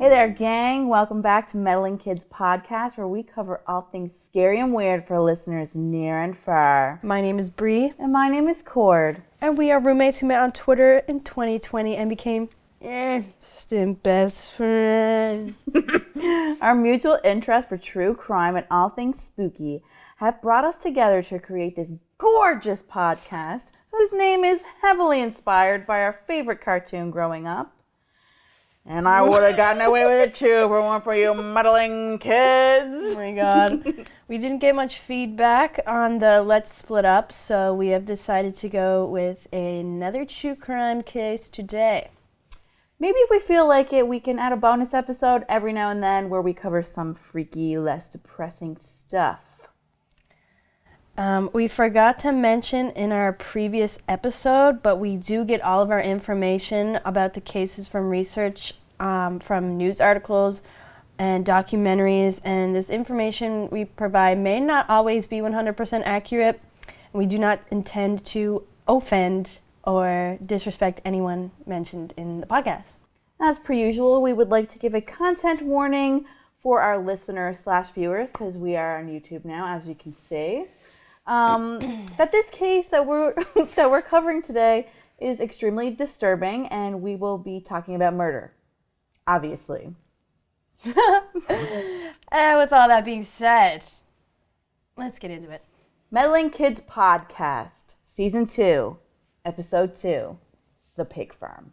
Hey there, gang. Welcome back to Meddling Kids Podcast, where we cover all things scary and weird for listeners near and far. My name is Bree. And my name is Cord. And we are roommates who met on Twitter in 2020 and became instant best friends. Our mutual interest for true crime and all things spooky have brought us together to create this gorgeous podcast, whose name is heavily inspired by our favorite cartoon growing up. And I would have gotten away with it too for one for you meddling kids. Oh my god. We didn't get much feedback on the Let's Split Up, so we have decided to go with another true crime case today. Maybe if we feel like it, we can add a bonus episode every now and then where we cover some freaky, less depressing stuff. We forgot to mention in our previous episode, but we do get all of our information about the cases from research, from news articles and documentaries, and this information we provide may not always be 100% accurate. We do not intend to offend or disrespect anyone mentioned in the podcast. As per usual, we would like to give a content warning for our listeners/viewers, because we are on YouTube now, as you can see. That this case that we're covering today is extremely disturbing, and we will be talking about murder, obviously. And with all that being said, let's get into it. Meddling Kids Podcast, Season 2, Episode 2, The Pig Farm.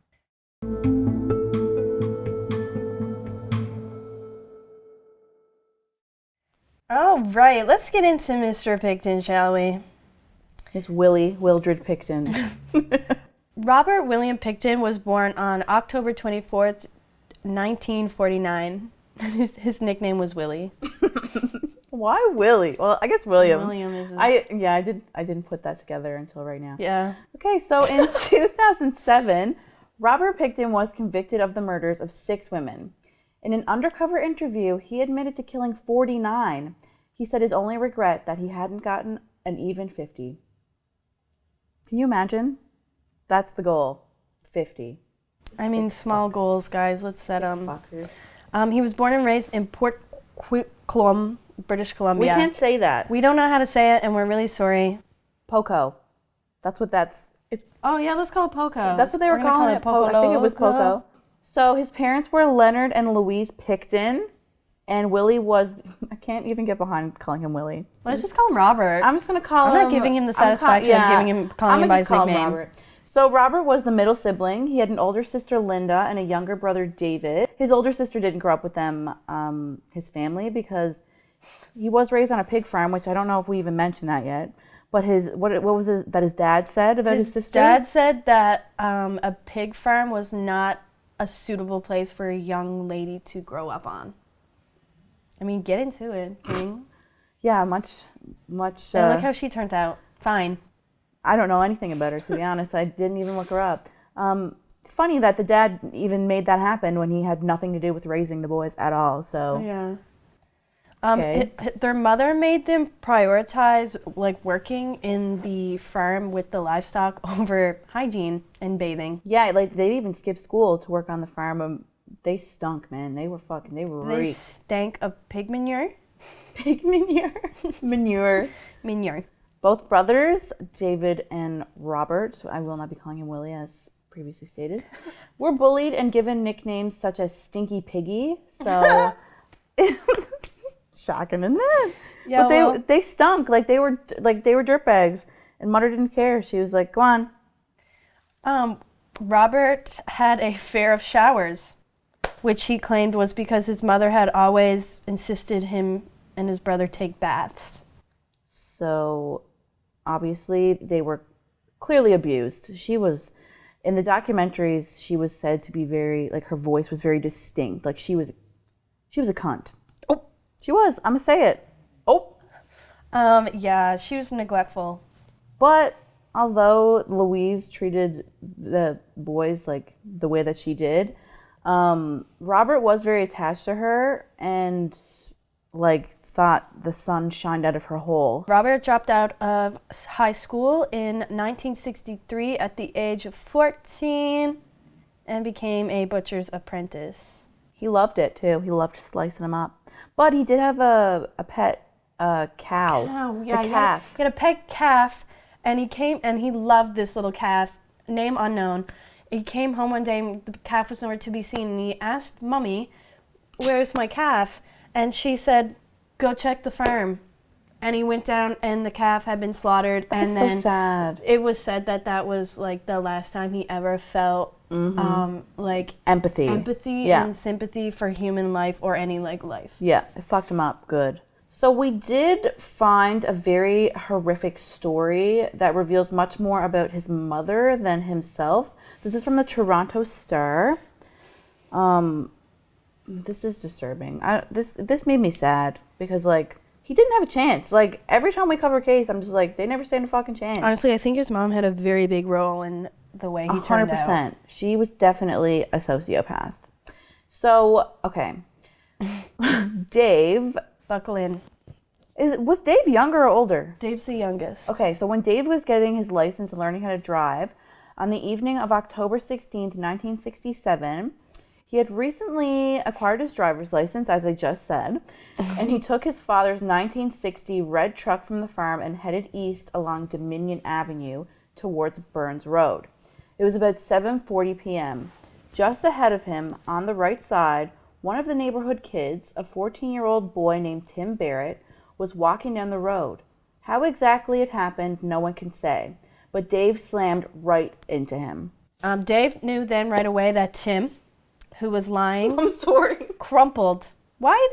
All right, let's get into Mr. Pickton, shall we? It's Wildred Pickton. Robert William Pickton was born on October 24th, 1949. His nickname was Willie. Why Willie? Well, I guess William. William is his... I didn't put that together until right now. Yeah. Okay, so in 2007, Robert Pickton was convicted of the murders of 6 women. In an undercover interview, he admitted to killing 49. He said his only regret that he hadn't gotten an even 50. Can you imagine? That's the goal. 50. I mean, small goals, guys. Let's set them. Fuckers. He was born and raised in Port Coquitlam, British Columbia. We can't say that. We don't know how to say it, and we're really sorry. Poco. That's what that's... Oh, yeah, let's call it Poco. That's what they were calling it. Poco. I think it was Poco. So his parents were Leonard and Louise Pickton, and Willie was... I can't even get behind calling him Willie. Let's just call him Robert. I'm just going to call him... I'm not giving him the satisfaction of calling him by his nickname. Robert. So Robert was the middle sibling. He had an older sister, Linda, and a younger brother, David. His older sister didn't grow up with them, his family, because he was raised on a pig farm, which I don't know if we even mentioned that yet. But what was it that his dad said about his sister? His dad said that a pig farm was not a suitable place for a young lady to grow up on. I mean, get into it. Yeah, much. And look how she turned out. Fine. I don't know anything about her, to be honest. I didn't even look her up. Funny that the dad even made that happen when he had nothing to do with raising the boys at all. So yeah. Okay. Their mother made them prioritize working in the farm with the livestock over hygiene and bathing. Yeah, they even skipped school to work on the farm. They stunk, man. They They stank of pig manure. Pig manure. Manure. Both brothers, David and Robert, I will not be calling him Willie as previously stated, were bullied and given nicknames such as Stinky Piggy. So shocking, isn't it? Yeah, but they stunk they were dirtbags, and Mother didn't care. She was like, "Go on." Robert had a fear of showers, which he claimed was because his mother had always insisted him and his brother take baths. So obviously they were clearly abused. She was, in the documentaries, she was said to be very, her voice was very distinct. She was a cunt. Oh. She was. I'm gonna say it. Oh. Yeah, she was neglectful. But although Louise treated the boys the way that she did, Robert was very attached to her and thought the sun shined out of her hole. Robert dropped out of high school in 1963 at the age of 14 and became a butcher's apprentice. He loved it too. He loved slicing them up. But he did have a pet cow. Cow, yeah, a calf. He had a pet calf, and he loved this little calf, name unknown. He came home one day, and the calf was nowhere to be seen, and he asked Mummy, "Where's my calf?" And she said, "Go check the farm." And he went down, and the calf had been slaughtered. That's and so then sad. it was said that was like the last time he ever felt like Empathy and sympathy for human life or any like life. Yeah, it fucked him up good. So we did find a very horrific story that reveals much more about his mother than himself. This is from the Toronto Star. This is disturbing. This made me sad because like he didn't have a chance. Like every time we cover a case, I'm just like they never stand a fucking chance. Honestly, I think his mom had a very big role in the way he turned out. 100%. She was definitely a sociopath. So okay, Dave. Buckle in. Was Dave younger or older? Dave's the youngest. Okay, so when Dave was getting his license and learning how to drive, on the evening of October 16th, 1967, he had recently acquired his driver's license, as I just said, and he took his father's 1960 red truck from the farm and headed east along Dominion Avenue towards Burns Road. It was about 7:40 p.m. Just ahead of him, on the right side, one of the neighborhood kids, a 14-year-old boy named Tim Barrett, was walking down the road. How exactly it happened, no one can say, but Dave slammed right into him. Dave knew then right away that Tim, who was lying, I'm sorry. crumpled. Why?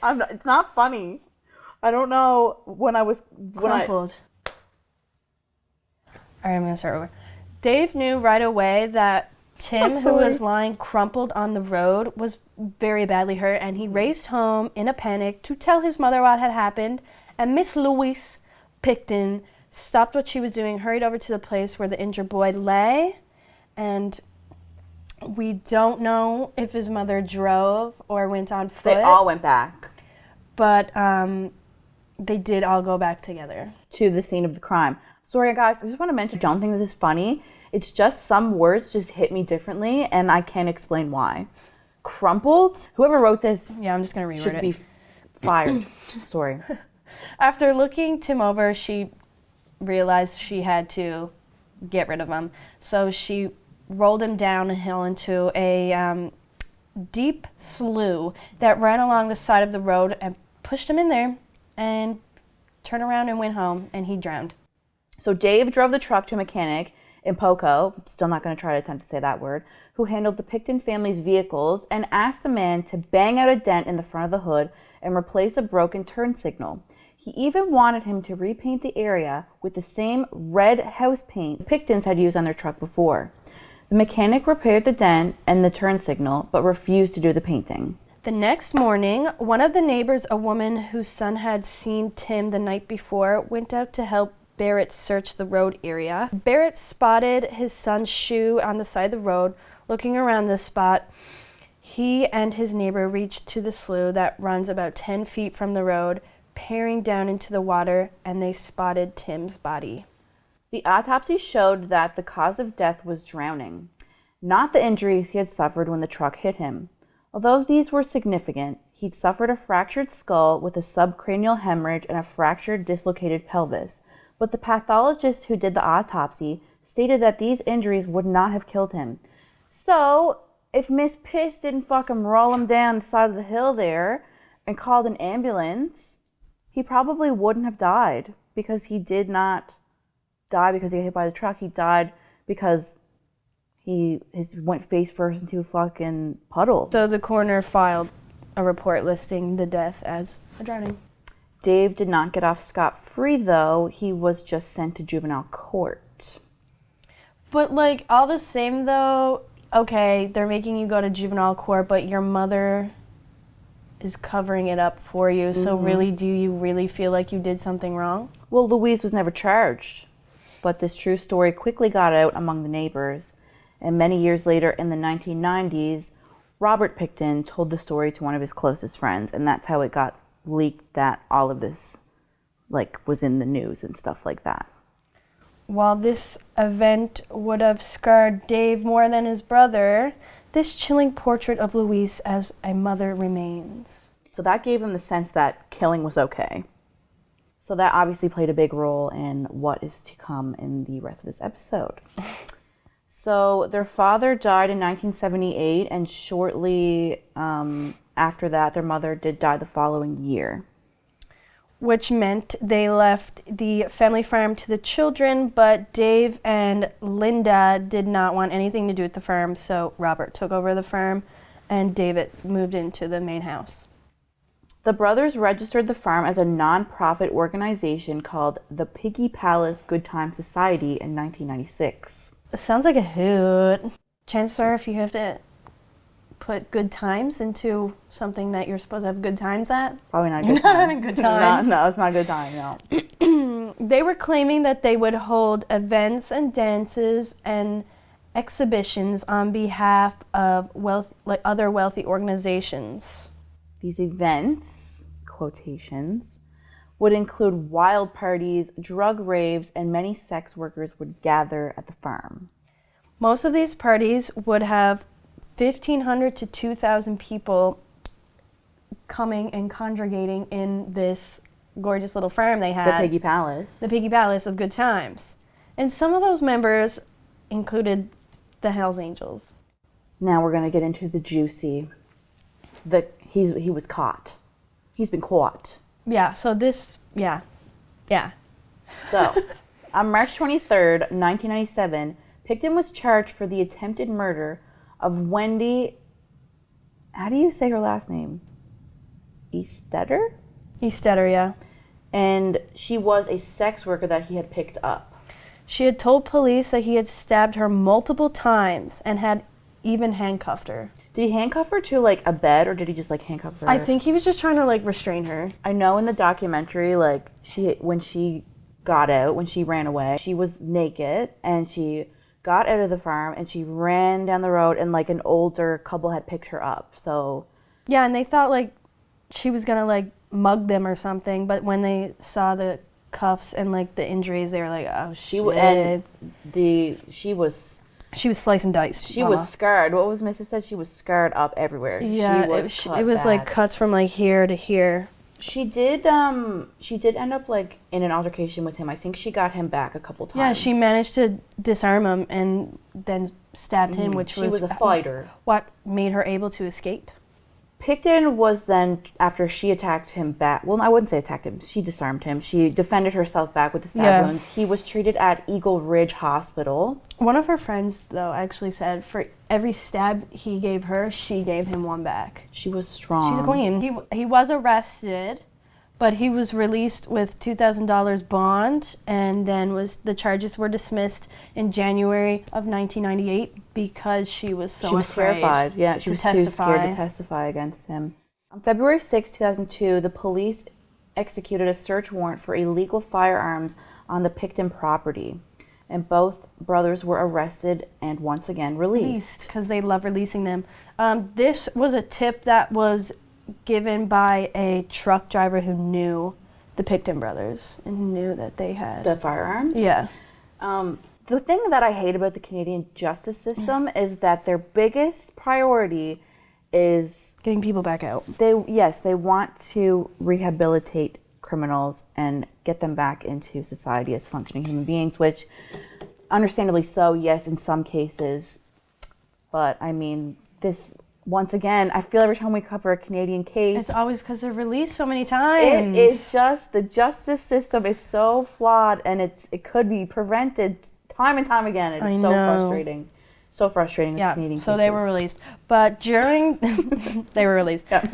It's not funny. I don't know Crumpled. All right, I'm going to start over. Dave knew right away that Tim, who was lying crumpled on the road, was very badly hurt, and he raced home in a panic to tell his mother what had happened. And Miss Louise Pickton stopped what she was doing, hurried over to the place where the injured boy lay, and we don't know if his mother drove or went on foot. They all went back. But they did all go back together. To the scene of the crime. Sorry, guys, I just want to mention, I don't think this is funny. It's just some words just hit me differently, and I can't explain why. Crumpled? Whoever wrote this Yeah, I'm just going to reword should be fired. Sorry. After looking Tim over, she realized she had to get rid of him. So she rolled him down a hill into a deep slough that ran along the side of the road and pushed him in there and turned around and went home, and he drowned. So Dave drove the truck to a mechanic in Poco, still not going to try to attempt to say that word, who handled the Pickton family's vehicles and asked the man to bang out a dent in the front of the hood and replace a broken turn signal. He even wanted him to repaint the area with the same red house paint the Picktons had used on their truck before. The mechanic repaired the dent and the turn signal, but refused to do the painting. The next morning, one of the neighbors, a woman whose son had seen Tim the night before, went out to help Barrett search the road area. Barrett spotted his son's shoe on the side of the road. Looking around the spot, he and his neighbor reached to the slough that runs about 10 feet from the road, peering down into the water, and they spotted Tim's body. The autopsy showed that the cause of death was drowning, not the injuries he had suffered when the truck hit him. Although these were significant, he'd suffered a fractured skull with a subcranial hemorrhage and a fractured dislocated pelvis. But the pathologist who did the autopsy stated that these injuries would not have killed him. So, if Miss Piss didn't fucking roll him down the side of the hill there and called an ambulance, he probably wouldn't have died, because he did not die because he got hit by the truck. He died because he went face first into a fucking puddle. So the coroner filed a report listing the death as a drowning. Dave did not get off scot-free, though. He was just sent to juvenile court. But, like, all the same, though, okay, they're making you go to juvenile court, but your mother is covering it up for you. So really, do you really feel like you did something wrong? Well, Louise was never charged, but this true story quickly got out among the neighbors. And many years later, in the 1990s, Robert Pickton told the story to one of his closest friends, and that's how it got leaked that all of this, like, was in the news and stuff like that. While this event would have scarred Dave more than his brother, this chilling portrait of Louise as a mother remains. So that gave them the sense that killing was okay. So that obviously played a big role in what is to come in the rest of this episode. So their father died in 1978, and shortly after that, their mother did die the following year. Which meant they left the family farm to the children, but Dave and Linda did not want anything to do with the farm, so Robert took over the farm and David moved into the main house. The brothers registered the farm as a non-profit organization called the Piggy Palace Good Time Society in 1996. It sounds like a hoot. Chances are if you have to put good times into something that you're supposed to have good times at. Probably not a You're good not time. having good times. No, it's not a good time, no. They were claiming that they would hold events and dances and exhibitions on behalf of other wealthy organizations. These events, quotations, would include wild parties, drug raves, and many sex workers would gather at the farm. Most of these parties would have 1,500 to 2,000 people coming and congregating in this gorgeous little farm they had. The Piggy Palace. The Piggy Palace of Good Times. And some of those members included the Hells Angels. Now we're going to get into the juicy. He was caught. He's been caught. Yeah, so this, yeah. So, on March 23rd, 1997, Pickton was charged for the attempted murder of Wendy, how do you say her last name? Estetter? Estetter, yeah. And she was a sex worker that he had picked up. She had told police that he had stabbed her multiple times and had even handcuffed her. Did he handcuff her to like a bed, or did he just like handcuff her? I think he was just trying to like restrain her. I know in the documentary, like when she got out, when she ran away, she was naked and she got out of the farm and she ran down the road, and like an older couple had picked her up. So yeah, and they thought like she was gonna like mug them or something, but when they saw the cuffs and like the injuries, they were like, oh shit. She was sliced and diced. She was scarred. What was Mrs. said? She was scarred up everywhere. Yeah, it was like cuts from like here to here. She did end up like in an altercation with him. I think she got him back a couple times. Yeah, she managed to disarm him and then stabbed him, which she was a fighter. What made her able to escape. Pickton was then, after she attacked him back, well, I wouldn't say attacked him, she disarmed him. She defended herself back with the stab wounds. He was treated at Eagle Ridge Hospital. One of her friends, though, actually said for every stab he gave her, she gave him one back. She was strong. She's a queen. He was arrested, but he was released with $2,000 bond, and then the charges were dismissed in January of 1998 because she was so afraid. She was terrified. Yeah, she was too scared to testify against him. On February 6, 2002, the police executed a search warrant for illegal firearms on the Pickton property, and both brothers were arrested and once again released. Because they love releasing them. This was a tip that was given by a truck driver who knew the Pickton brothers and knew that they had the firearms. Yeah. The thing that I hate about the Canadian justice system is that their biggest priority is getting people back out. They want to rehabilitate criminals and get them back into society as functioning human beings, which understandably so, yes, in some cases. But I mean, this, once again, I feel every time we cover a Canadian case, it's always because they're released so many times. It is just, the justice system is so flawed, and it could be prevented time and time again. It's so frustrating. So frustrating with Canadian cases. So they were released. But during they were released. Yeah.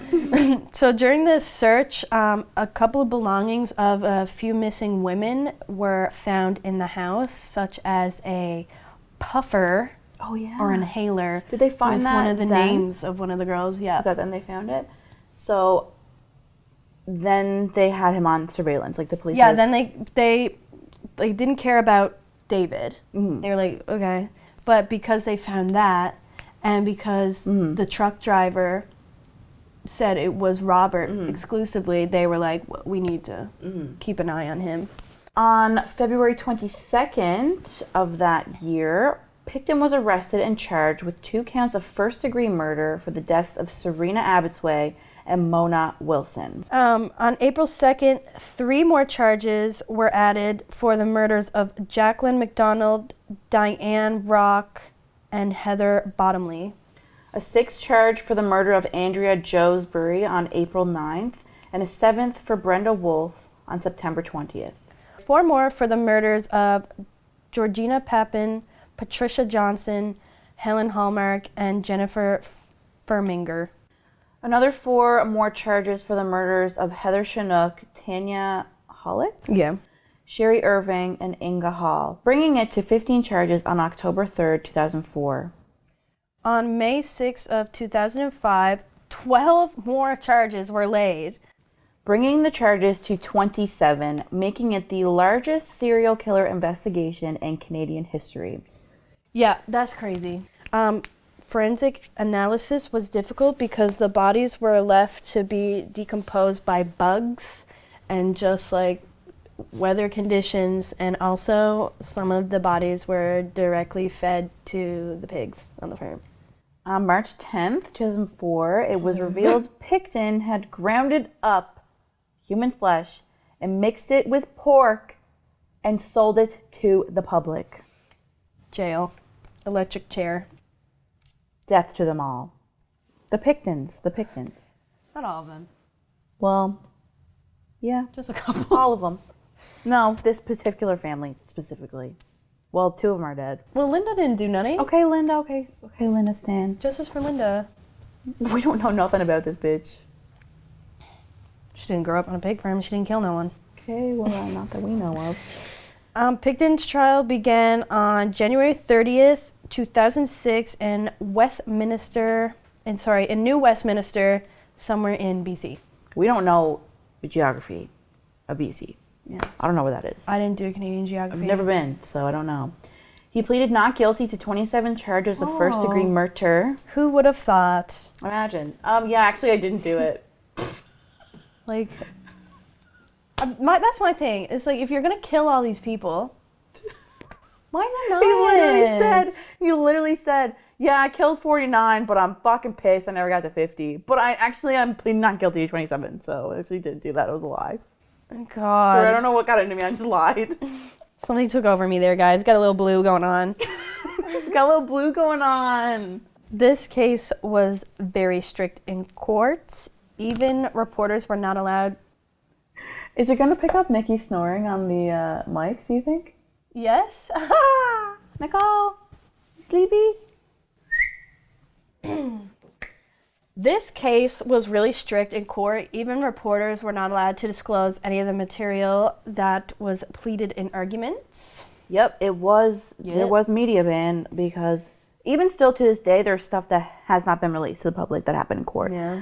So during this search, a couple of belongings of a few missing women were found in the house, such as a puffer. Oh yeah. Or inhaler. Did they find with that one of the then? names of one of the girls? Yeah. Is that then they found it? So then they had him on surveillance, like the police. Yeah. Then they didn't care about David. Mm-hmm. They were like, okay. But because they found that, and because the truck driver said it was Robert exclusively, they were like, well, we need to keep an eye on him. On February 22nd of that year, Pickton was arrested and charged with 2 counts of first-degree murder for the deaths of Serena Abbotsway and Mona Wilson. On April 2nd, 3 more charges were added for the murders of Jacqueline McDonald, Diane Rock, and Heather Bottomley. A 6th charge for the murder of Andrea Josbury on April 9th, and a 7th for Brenda Wolfe on September 20th. 4 more for the murders of Georgina Papin, Patricia Johnson, Helen Hallmark, and Jennifer Firminger. Another 4 more charges for the murders of Heather Chinook, Tanya Hollick, Sherry Irving, and Inga Hall, bringing it to 15 charges on October 3rd, 2004. On May 6th of 2005, 12 more charges were laid, bringing the charges to 27, making it the largest serial killer investigation in Canadian history. Yeah, that's crazy. Forensic analysis was difficult because the bodies were left to be decomposed by bugs and just like weather conditions, and also some of the bodies were directly fed to the pigs on the farm. On March 10th, 2004, it was revealed Pickton had grounded up human flesh and mixed it with pork and sold it to the public. Jail. Electric chair. Death to them all. The Picktons. Not all of them. Well, yeah. Just a couple. All of them. No, this particular family specifically. Well, 2 of them are dead. Well, Linda didn't do nothing. Okay, Linda, okay, Linda, stand. Justice for Linda. We don't know nothing about this bitch. She didn't grow up on a pig farm. She didn't kill no one. Okay, well, not that we know of. Pickton's trial began on January 30th, 2006 in New Westminster, somewhere in BC. We don't know the geography of BC. Yeah. I don't know where that is. I didn't do Canadian geography. I've never been, so I don't know. He pleaded not guilty to 27 charges of first-degree murder. Who would have thought? Imagine. Yeah, actually, I didn't do it. Like, that's my thing. It's like, if you're gonna kill all these people, why not? You literally said, yeah, I killed 49, but I'm fucking pissed I never got to 50. But I'm pleading not guilty to 27, so I actually didn't do that. It was a lie. God. Sorry, I don't know what got into me. I just lied. Something took over me there, guys. Got a little blue going on. Got a little blue going on. This case was very strict in court. Even reporters were not allowed. Is it going to pick up Nikki snoring on the mics, do you think? Yes. Nicole, you sleepy? This case was really strict in court. Even reporters were not allowed to disclose any of the material that was pleaded in arguments. Yep, it was. Yep. There was media ban because even still to this day, there's stuff that has not been released to the public that happened in court. Yeah.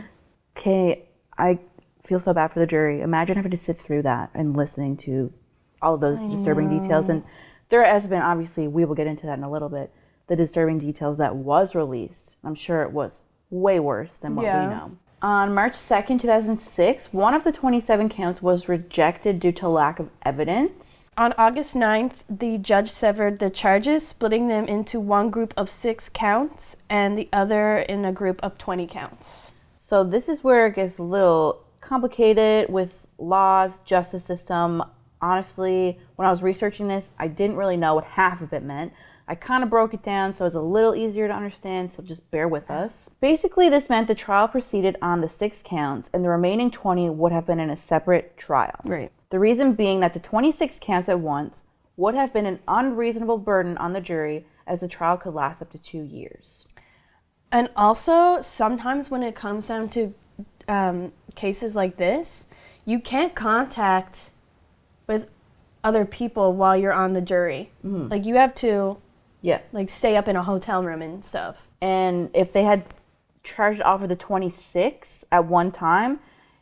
Okay, I feel so bad for the jury. Imagine having to sit through that and listening to all of those disturbing details. And there has been, obviously, we will get into that in a little bit, the disturbing details that was released. I'm sure it was way worse than what we know. On March 2nd, 2006, one of the 27 counts was rejected due to lack of evidence. On August 9th, the judge severed the charges, splitting them into one group of 6 counts and the other in a group of 20 counts. So this is where it gets a little complicated with laws, justice system. Honestly, when I was researching this, I didn't really know what half of it meant. I kind of broke it down so it's a little easier to understand, so just bear with us. Basically, this meant the trial proceeded on the 6 counts, and the remaining 20 would have been in a separate trial. Right. The reason being that the 26 counts at once would have been an unreasonable burden on the jury, as the trial could last up to 2 years. And also, sometimes when it comes down to cases like this, you can't contact with other people while you're on the jury. Mm-hmm. Like, you have to stay up in a hotel room and stuff. And if they had charged off of the 26 at one time,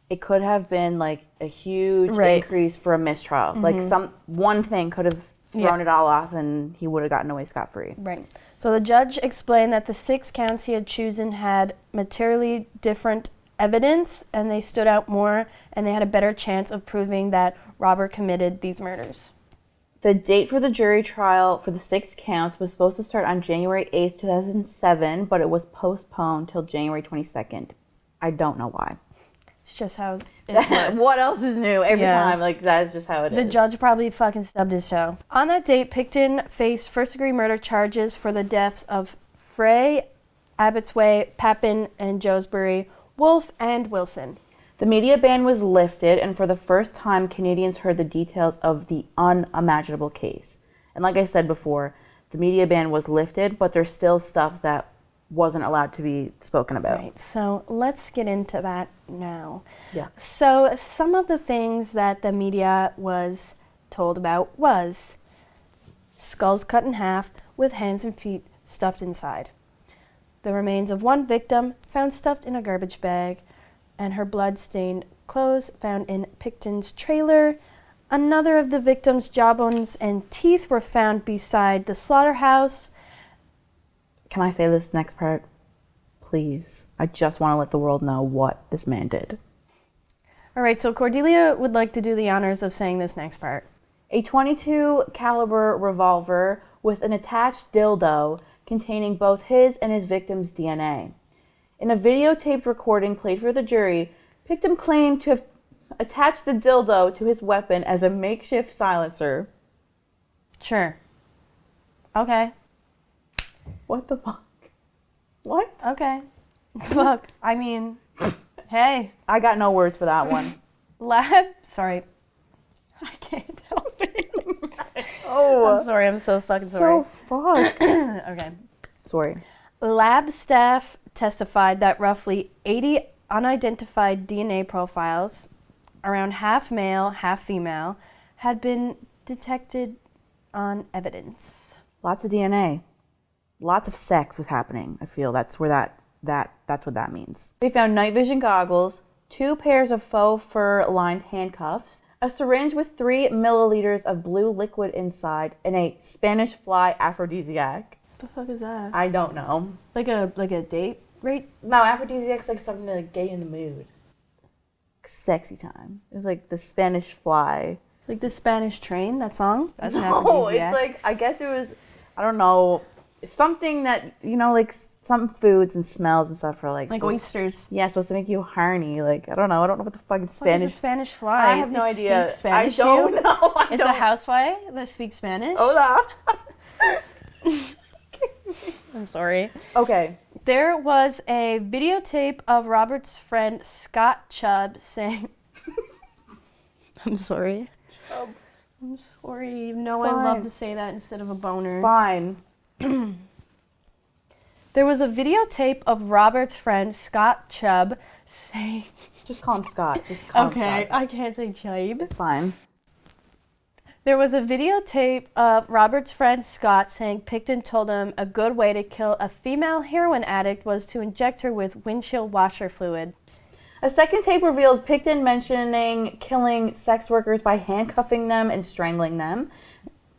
it could have been like a huge increase for a mistrial. Mm-hmm. Like one thing could have thrown it all off and he would have gotten away scot-free. Right. So the judge explained that the 6 counts he had chosen had materially different evidence and they stood out more and they had a better chance of proving that Robert committed these murders. The date for the jury trial for the 6 counts was supposed to start on January 8th, 2007, but it was postponed till January 22nd. I don't know why. It's just how it works. What else is new every time? Like, that's just how it is. The judge probably fucking stubbed his toe. On that date, Pickton faced first-degree murder charges for the deaths of Frey, Abbotsway, Papin, and Joesbury, Wolfe, and Wilson. The media ban was lifted, and for the first time, Canadians heard the details of the unimaginable case. And like I said before, the media ban was lifted, but there's still stuff that wasn't allowed to be spoken about. Right, so let's get into that now. Yeah. So some of the things that the media was told about was skulls cut in half with hands and feet stuffed inside. The remains of one victim found stuffed in a garbage bag, and her blood-stained clothes found in Pickton's trailer. Another of the victim's jawbones and teeth were found beside the slaughterhouse. Can I say this next part? Please. I just want to let the world know what this man did. All right, so Cordelia would like to do the honors of saying this next part. A .22 caliber revolver with an attached dildo containing both his and his victim's DNA. In a videotaped recording played for the jury, Pickton claimed to have attached the dildo to his weapon as a makeshift silencer. Sure. Okay. What the fuck? What? Okay. Fuck. I mean, hey. I got no words for that one. Sorry. I can't help it. Oh. I'm sorry. I'm so fucking sorry. So fucked. Okay. Sorry. Lab staff testified that roughly 80 unidentified DNA profiles, around half male, half female, had been detected on evidence. Lots of DNA. Lots of sex was happening. I feel that's where that's what that means. They found night vision goggles, 2 pairs of faux fur lined handcuffs, a syringe with 3 milliliters of blue liquid inside, and a Spanish fly aphrodisiac. What the fuck is that? I don't know. Like a date rate? No, aphrodisiac's like something to like, get you in the mood. Sexy time. It's like the Spanish fly. Like the Spanish train, that song? That's an No, aphrodisiac. it's like, I guess it was, I don't know, something that, you know, like some foods and smells and stuff are like oysters. Yeah, supposed to make you horny. Like, I don't know what the fucking What Spanish. is a Spanish fly? I have no You idea. speak Spanish, I don't you? know. It's a housefly that speaks Spanish? Hola. I'm sorry. Okay. There was a videotape of Robert's friend Scott Chubb saying, I'm sorry. Chubb. I'm sorry. You know I love to say that instead of a boner. Fine. There was a videotape of Robert's friend Scott Chubb saying... Just call him Scott. Just call him Scott. I can't say Chubb. Fine. There was a videotape of Robert's friend Scott saying Pickton told him a good way to kill a female heroin addict was to inject her with windshield washer fluid. A second tape revealed Pickton mentioning killing sex workers by handcuffing them and strangling them.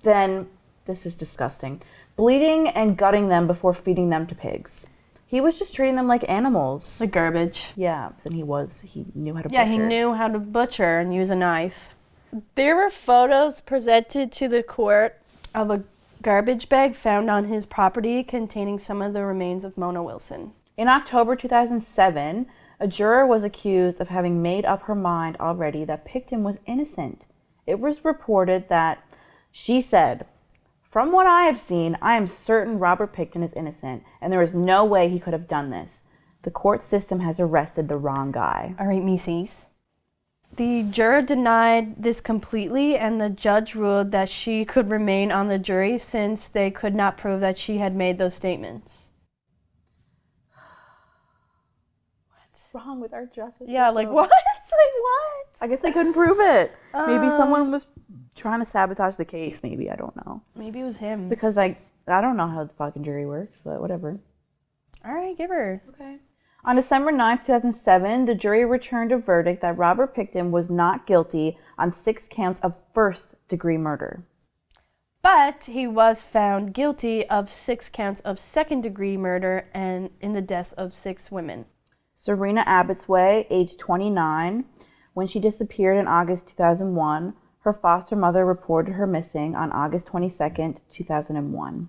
Then, this is disgusting, bleeding and gutting them before feeding them to pigs. He was just treating them like animals. Like garbage. Yeah, and he knew how to butcher. Yeah, he knew how to butcher and use a knife. There were photos presented to the court of a garbage bag found on his property containing some of the remains of Mona Wilson. In October 2007, a juror was accused of having made up her mind already that Pickton was innocent. It was reported that she said, "From what I have seen, I am certain Robert Pickton is innocent, and there is no way he could have done this. The court system has arrested the wrong guy." All right, Mrs. The juror denied this completely, and the judge ruled that she could remain on the jury since they could not prove that she had made those statements. What's wrong with our justice? Yeah, like what? Like what? I guess they couldn't prove it. Maybe someone was trying to sabotage the case. Maybe, I don't know. Maybe it was him. Because I don't know how the fucking jury works, but whatever. All right, give her. Okay. On December 9th, 2007, the jury returned a verdict that Robert Pickton was not guilty on 6 counts of first-degree murder. But he was found guilty of 6 counts of second-degree murder and in the deaths of 6 women. Serena Abbotsway, age 29, when she disappeared in August 2001, Her foster mother reported her missing on August 22nd, 2001.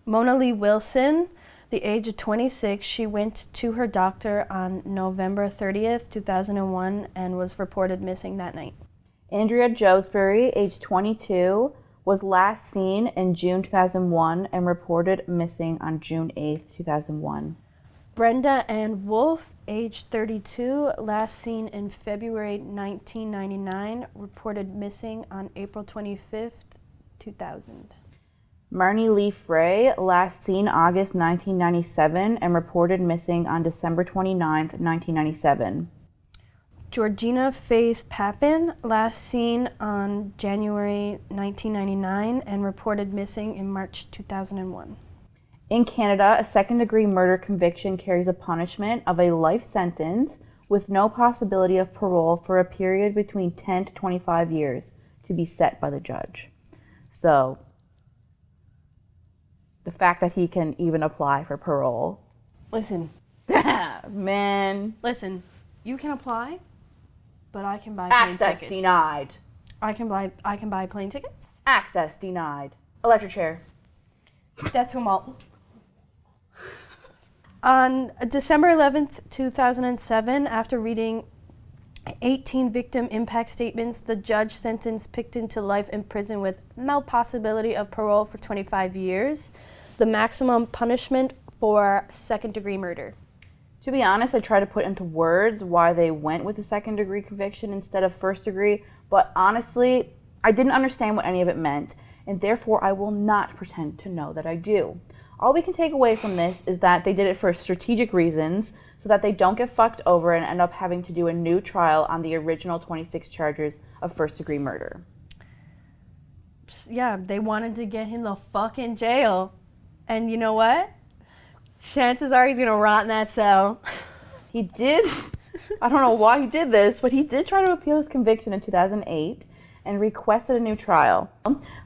Mona Lee Wilson, the age of 26, she went to her doctor on November 30th, 2001, and was reported missing that night. Andrea Josbury, age 22, was last seen in June 2001 and reported missing on June 8th, 2001. Brenda Ann Wolfe, age 32, last seen in February 1999, reported missing on April 25th, 2000. Marnie Lee Frey, last seen August 1997 and reported missing on December 29th, 1997. Georgina Faith Papin, last seen on January 1999 and reported missing in March 2001. In Canada, a second-degree murder conviction carries a punishment of a life sentence with no possibility of parole for a period between 10 to 25 years to be set by the judge. So, the fact that he can even apply for parole. Listen. Man. Listen, you can apply, but I can buy plane tickets. Access denied. I can buy plane tickets. Access denied. Electric chair. Death to 'em all. On December 11th, 2007, after reading 18 victim impact statements, the judge sentenced Pickton to life in prison with no possibility of parole for 25 years, the maximum punishment for second-degree murder. To be honest, I tried to put into words why they went with a second-degree conviction instead of first-degree, but honestly, I didn't understand what any of it meant, and therefore I will not pretend to know that I do. All we can take away from this is that they did it for strategic reasons, so that they don't get fucked over and end up having to do a new trial on the original 26 charges of first-degree murder. Yeah, they wanted to get him the fuck in jail. And you know what? Chances are he's gonna rot in that cell. He did, I don't know why he did this, but he did try to appeal his conviction in 2008 and requested a new trial.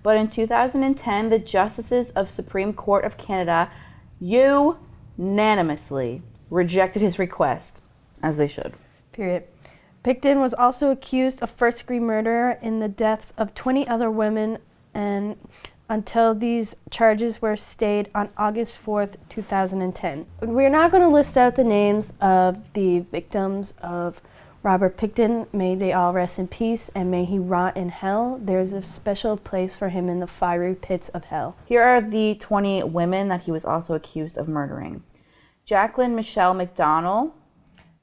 But in 2010, the Justices of Supreme Court of Canada unanimously rejected his request, as they should. Period. Pickton was also accused of first-degree murder in the deaths of 20 other women, and until these charges were stayed on August 4th, 2010. We're not going to list out the names of the victims of Robert Pickton. May they all rest in peace, and may he rot in hell. There's a special place for him in the fiery pits of hell. Here are the 20 women that he was also accused of murdering. Jacqueline Michelle McDonald,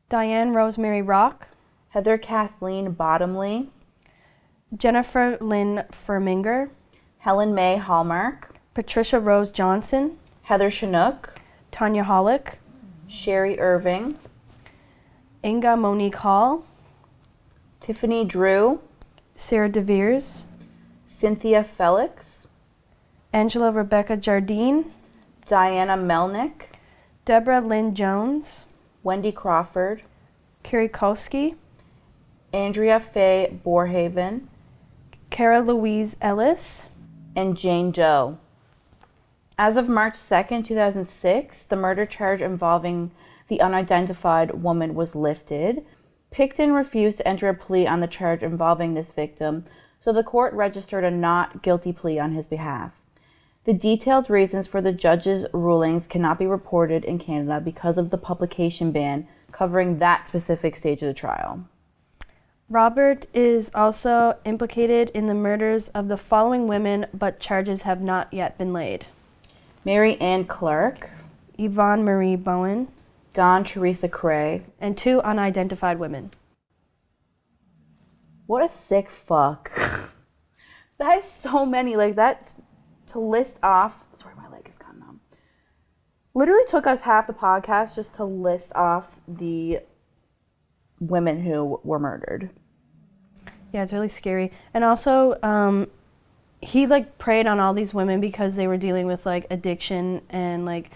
Diane Rosemary Rock, Heather Kathleen Bottomley, Jennifer Lynn Ferminger, Helen May Hallmark, Patricia Rose Johnson, Heather Chinook, Tanya Hollick, Sherry Irving, Inga Monique Hall, Tiffany Drew, Sarah DeVeers, Cynthia Felix, Angela Rebecca Jardine, Diana Melnick, Deborah Lynn Jones, Wendy Crawford, Carrie Koski, Andrea Faye Borhaven, Cara Louise Ellis, and Jane Doe. As of March 2nd, 2006, the murder charge involving the unidentified woman was lifted. Pickton refused to enter a plea on the charge involving this victim, so the court registered a not guilty plea on his behalf. The detailed reasons for the judge's rulings cannot be reported in Canada because of the publication ban covering that specific stage of the trial. Robert is also implicated in the murders of the following women, but charges have not yet been laid. Mary Ann Clark, Yvonne Marie Bowen, Dawn Teresa Cray, and 2 unidentified women. What a sick fuck. That is so many, like that to list off. Sorry, my leg is kind of numb. Literally took us half the podcast just to list off the women who were murdered. Yeah, it's really scary. And also, he like preyed on all these women because they were dealing with like addiction and like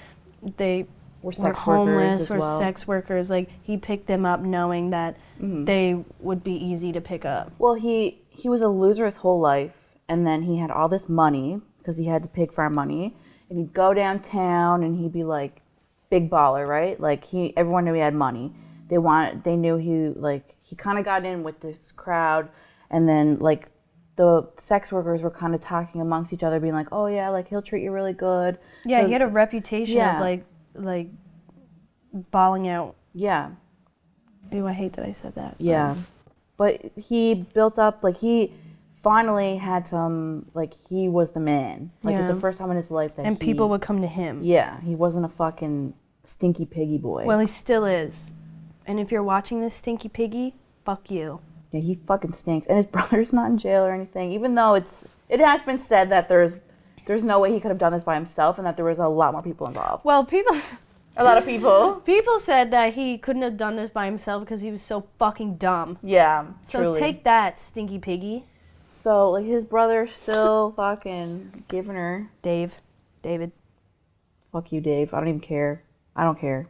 they were homeless or sex workers. Like he picked them up knowing that they would be easy to pick up. Well, he was a loser his whole life, and then he had all this money because he had the pig farm money, and he'd go downtown and he'd be like big baller, right? Like everyone knew he had money. They knew he kind of got in with this crowd, and then like the sex workers were kind of talking amongst each other, being like, "Oh yeah, like he'll treat you really good." Yeah, he had a reputation of like balling out. Yeah. Ew, I hate that I said that. Yeah. But he built up, like, he finally had some, like, he was the man. Like, it's the first time in his life that people would come to him. Yeah, he wasn't a fucking stinky piggy boy. Well, he still is. And if you're watching this, stinky piggy, fuck you. Yeah, he fucking stinks. And his brother's not in jail or anything, even though it has been said that there's no way he could have done this by himself and that there was a lot more people involved. Well, a lot of people. People said that he couldn't have done this by himself because he was so fucking dumb. Yeah, so truly. Take that, stinky piggy. So, like, his brother's still fucking giving her... David. Fuck you, Dave. I don't even care. I don't care.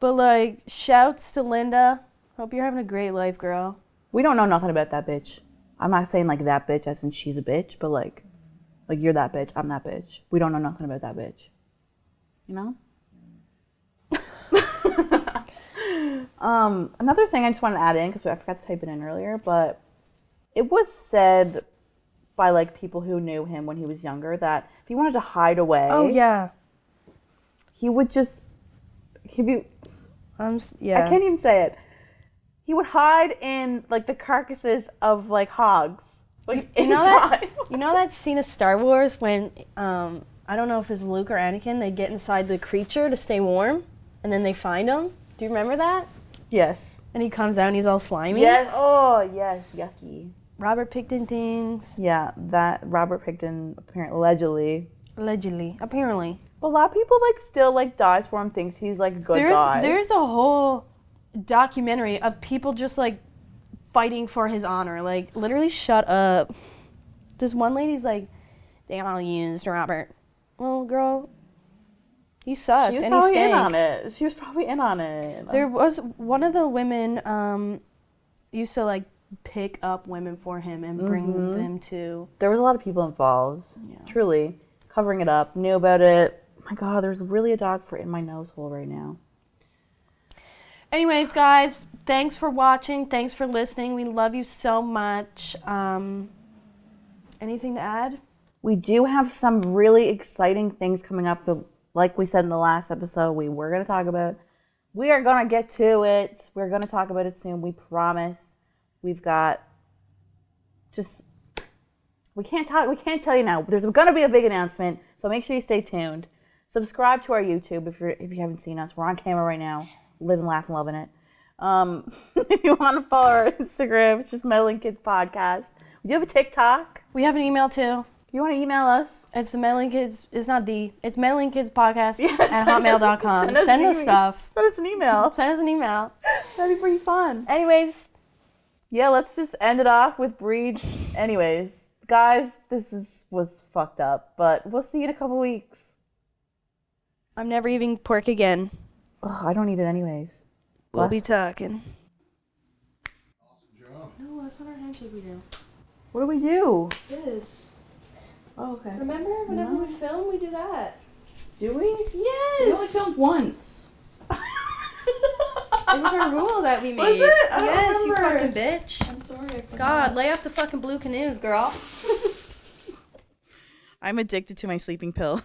But, like, shouts to Linda. Hope you're having a great life, girl. We don't know nothing about that bitch. I'm not saying, like, that bitch as in she's a bitch, but, like you're that bitch, I'm that bitch. We don't know nothing about that bitch. You know? Another thing I just wanted to add in, because I forgot to type it in earlier, but it was said by, like, people who knew him when he was younger that if he wanted to hide away... Oh, yeah. He'd be... yeah. I can't even say it. He would hide in, like, the carcasses of, like, hogs. Like, inside. You know that scene of Star Wars when, I don't know if it's Luke or Anakin, they get inside the creature to stay warm, and then they find him? Do you remember that? Yes. And he comes out and he's all slimy? Yes. Oh, yes. Yucky. Robert Pickton things. Yeah, that Robert Pickton, apparently, apparently. But a lot of people, like, still, like, dies for him, thinks he's, like, a good guy. There's a whole documentary of people just, like, fighting for his honor. Like, literally, shut up. This one lady's like, they all used Robert. Well, girl, he sucked and he stank. In on it. She was probably in on it. There was one of the women used to, like, pick up women for him and bring them to... There was a lot of people involved. Yeah. Truly. Covering it up. Knew about it. My God, there's really a dog in my nose hole right now. Anyways, guys, thanks for watching. Thanks for listening. We love you so much. Anything to add? We do have some really exciting things coming up. Like we said in the last episode, we were going to talk about. We are going to get to it. We're going to talk about it soon. We promise. We've got we can't tell you now. There's going to be a big announcement, so make sure you stay tuned. Subscribe to our YouTube if you haven't seen us. We're on camera right now. Living, laughing, loving it. If you want to follow our Instagram, it's just Meddling Kids Podcast. We do have a TikTok. We have an email too. If you want to email us, it's the Meddling Kids. It's not it's Meddling Kids Podcast at hotmail.com. Send us stuff. Send us an email. Send us an email. That'd be pretty fun. Anyways. Yeah, let's just end it off with Breed. Anyways, guys, was fucked up, but we'll see you in a couple weeks. I'm never eating pork again. Oh, I don't eat it anyways. We'll be talking. Awesome job. No, that's not our handshake we do. What do we do? This. Oh, okay. Remember whenever we film, we do that. Do we? Yes. We only filmed once. It was our rule that we made. Was it? I don't yes, you remember. fucking bitch. I'm sorry. I forgot. God, lay off the fucking blue canoes, girl. I'm addicted to my sleeping pill.